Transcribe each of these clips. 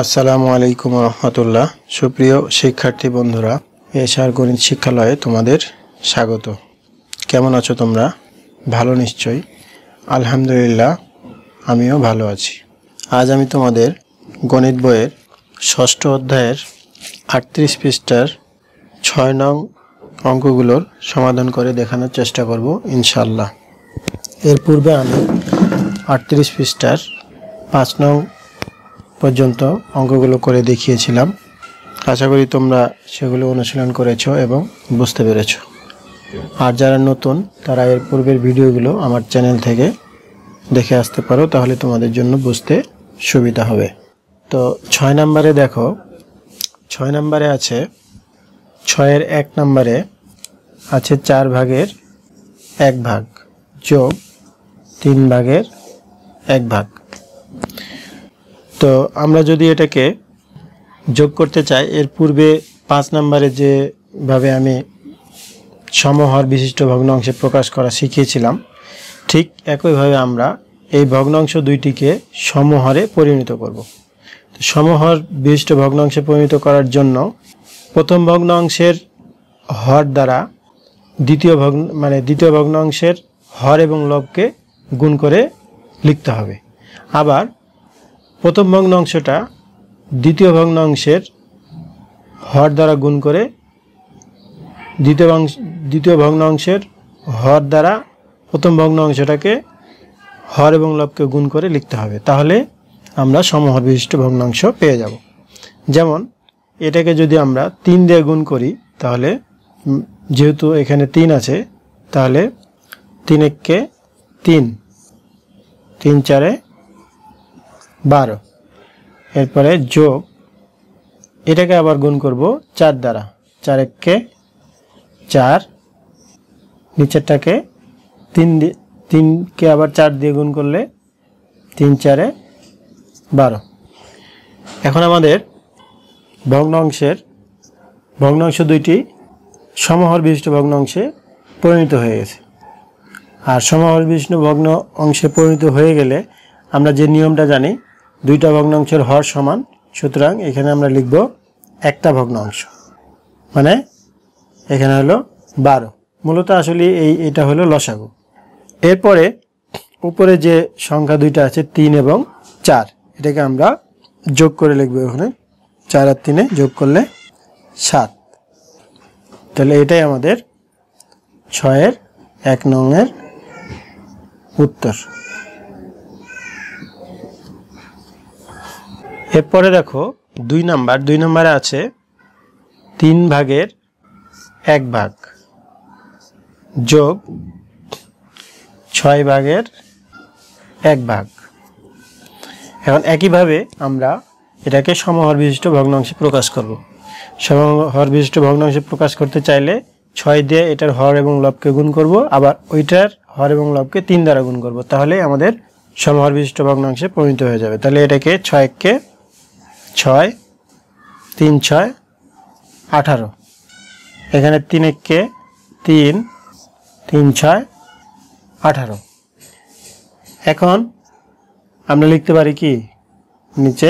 আসসালামু আলাইকুম রহমতুল্লাহ। সুপ্রিয় শিক্ষার্থী বন্ধুরা, এশার গণিত শিক্ষালয়ে তোমাদের স্বাগত। কেমন আছো তোমরা? ভালো নিশ্চয়ই। আলহামদুলিল্লাহ, আমিও ভালো আছি। আজ আমি তোমাদের গণিত বইয়ের ৬ষ্ঠ অধ্যায়ের ৩৮ পৃষ্ঠার ৬ নং অঙ্কগুলোর সমাধান করে দেখানোর চেষ্টা করব ইনশাআল্লাহ। এর পূর্বে আমি ৩৮ পৃষ্ঠার ৫ নং পর্যন্ত অঙ্কগুলো করে দেখিয়েছিলাম। আশা করি তোমরা সেগুলো অনুশীলন করেছো এবং বুঝতে পেরেছো। আর যারা নতুন তারা এর পূর্বের ভিডিওগুলো আমার চ্যানেল থেকে দেখে আসতে পারো, তাহলে তোমাদের জন্য বুঝতে সুবিধা হবে। তো ৬ নম্বরে দেখো, ৬ নম্বরে আছে ৬-এর ১ নম্বরে আছে ৪ ভাগের ১ ভাগ যোগ ৩ ভাগের ১ ভাগ। তো আমরা যদি এটাকে যোগ করতে চাই, এর পূর্বে ৫ নম্বরে যেভাবে আমি সমহর বিশিষ্ট ভগ্নাংশে প্রকাশ করা শিখিয়েছিলাম, ঠিক একইভাবে আমরা এই ভগ্নাংশ দুইটিকে সমহরে পরিণত করব। তো সমহর বিশিষ্ট ভগ্নাংশে পরিণত করার জন্য প্রথম ভগ্নাংশের হর দ্বারা দ্বিতীয় ভগ্নাংশের হর এবং লবকে গুণ করে লিখতে হবে। আবার প্রথম ভগ্নাংশটা দ্বিতীয় ভগ্নাংশের হর দ্বারা গুণ করে দ্বিতীয় ভগ্নাংশের হর দ্বারা প্রথম ভগ্নাংশটাকে হর এবং লবকে গুণ করে লিখতে হবে। তাহলে আমরা সমহর বিশিষ্ট ভগ্নাংশ পেয়ে যাব। যেমন এটাকে যদি আমরা ৩ দিয়ে গুণ করি, তাহলে যেহেতু এখানে ৩ আছে, তাহলে ৩ একে ৩, ৩ চারে ১২। এরপরে যোগ, এটাকে আবার গুণ করব ৪ দ্বারা, ৪ একে ৪, নিচেরটাকে ৩কে আবার ৪ দিয়ে গুণ করলে ৩ চারে ১২। এখন আমাদের ভগ্নাংশ দুইটি সমহর বিশিষ্ট ভগ্নাংশে পরিণত হয়ে গেছে। আর সমহর বিশিষ্ট ভগ্নাংশে পরিণত হয়ে গেলে আমরা যে নিয়মটা জানি, দুইটা ভগ্নাংশের হর সমান, সুতরাং এখানে আমরা লিখব একটা ভগ্নাংশ, মানে এখানে হলো ১২। মূলত আসলে এটা হলো লসাগু। এরপরে উপরে যে সংখ্যা দুইটা আছে ৩ এবং ৪, এটাকে আমরা যোগ করে লিখব। এখানে ৪ আর ৩ যোগ করলে ৭। তাহলে এটাই আমাদের ৬-এর ১ নংয়ের উত্তর। এরপরে দেখো ২ নম্বরে আছে ৩ ভাগের ১ ভাগ যোগ ৬ ভাগের ১ ভাগ। এখন একইভাবে আমরা এটাকে সমহর বিশিষ্ট ভগ্নাংশে প্রকাশ করব। সমহর বিশিষ্ট ভগ্নাংশে প্রকাশ করতে চাইলে ৬ দিয়ে এটার হর এবং লবকে গুণ করব, আবার ওইটার হর এবং লবকে ৩ দ্বারা গুণ করব, তাহলে আমাদের সমহর বিশিষ্ট ভগ্নাংশে পরিণত হয়ে যাবে। তাহলে এটাকে ৬ কে ৬, ৩ ৬ ১৮। এখানে ৩ একে ৩, ৩ ৬ ১৮। এখন আমরা লিখতে পারি কি, নিচে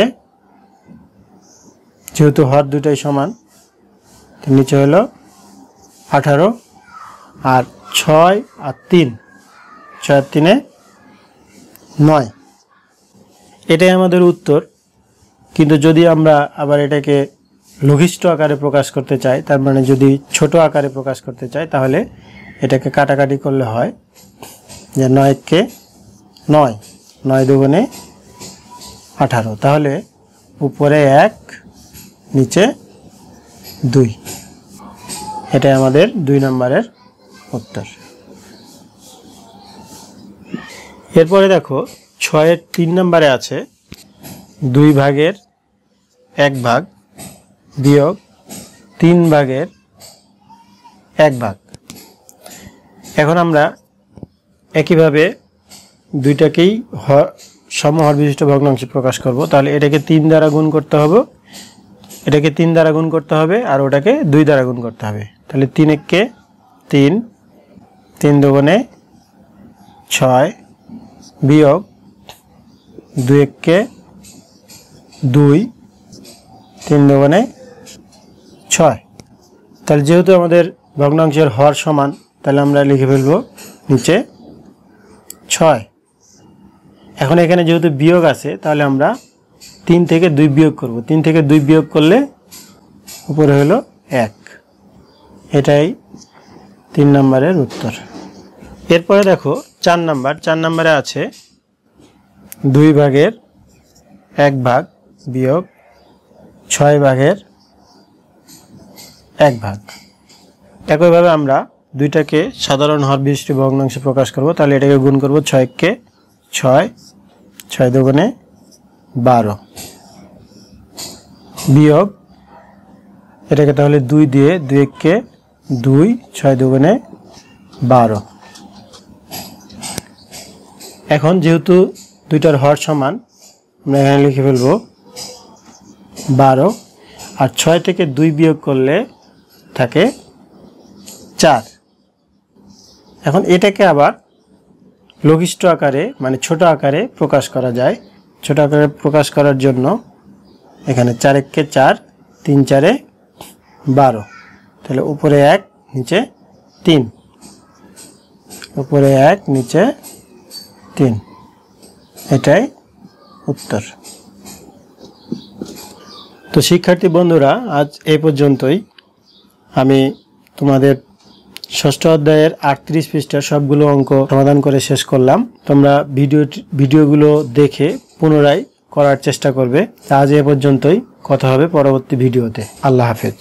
যেহেতু হর দুটাই সমান, তো নিচে হলো ১৮, আর ৬ আর ৩, ৬ আর ৩ ৯। এটাই আমাদের উত্তর। কিন্তু যদি আমরা আবার এটাকে লঘিষ্ঠ আকারে প্রকাশ করতে চাই, তার মানে যদি ছোট আকারে প্রকাশ করতে চাই, তাহলে এটাকে কাটাকাটি করলে হয় যে ৯ কে ৯, ৯ দুগুণে ১৮। তাহলে উপরে ১, নিচে ২। এটাই আমাদের ২ নম্বরের উত্তর। এরপরে দেখো ৬-এর ৩ নম্বরে আছে ২ ভাগের ১ ভাগ বিয়োগ ৩ ভাগের ১ ভাগ। এখন আমরা একইভাবে দুইটাকেই সমহর বিশিষ্ট ভগ্নাংশে প্রকাশ করব। তাহলে এটাকে ৩ দ্বারা গুণ করতে হবে, এটাকে ৩ দ্বারা গুণ করতে হবে, আর ওটাকে ২ দ্বারা গুণ করতে হবে। তাহলে ৩ একে ৩, ৩ দুগুণে ৬ বিয়োগ ২ একে ২, 3 দুগুণে 6। তাহলে যেহেতু আমাদের ভগ্নাংশের হর সমান, তাহলে আমরা লিখে ফেলব নিচে 6। এখন এখানে যেহেতু বিয়োগ আছে, তাহলে আমরা 3 থেকে 2 বিয়োগ করব। 3 থেকে 2 বিয়োগ করলে উপরে হলো 1। এটাই 3 নম্বরের উত্তর। এরপরে দেখো 4 নাম্বার। 4 নম্বরে আছে 2 ভাগের 1 ভাগ বিয়োগ 6 ভাগের 1 ভাগ। একইভাবে আমরা দুইটাকে সাধারণ হর বিশিষ্ট ভগ্নাংশে প্রকাশ করব। তাহলে এটাকে গুণ করব 6 কে 6, 6 দুগুণে 12 বিয়োগ এটাকে তাহলে 2 দিয়ে 2 কে 2, 6 দুগুণে 12। এখন যেহেতু দুইটার হর সমান, আমরা এখানে লিখে ফেলব 12, আর 6 থেকে 2 বিয়োগ করলে থাকে 4। এখন এটাকে আবার লঘিষ্ঠ আকারে মানে ছোট আকারে প্রকাশ করা যায়। ছোট আকারে প্রকাশ করার জন্য এখানে 4 কে 4, 3 4 12। তাহলে উপরে 1 নিচে 3, উপরে 1 নিচে 3, এটাই উত্তর। তো শিক্ষার্থী বন্ধুরা, আজ এই পর্যন্তই। আমি তোমাদের ষষ্ঠ অধ্যায়ের 38 পৃষ্ঠার সবগুলো অঙ্ক সমাধান করে শেষ করলাম। তোমরা ভিডিওগুলো দেখে পুনরায় করার চেষ্টা করবে। আজ এ পর্যন্তই, কথা হবে পরবর্তী ভিডিওতে। আল্লাহ হাফেজ।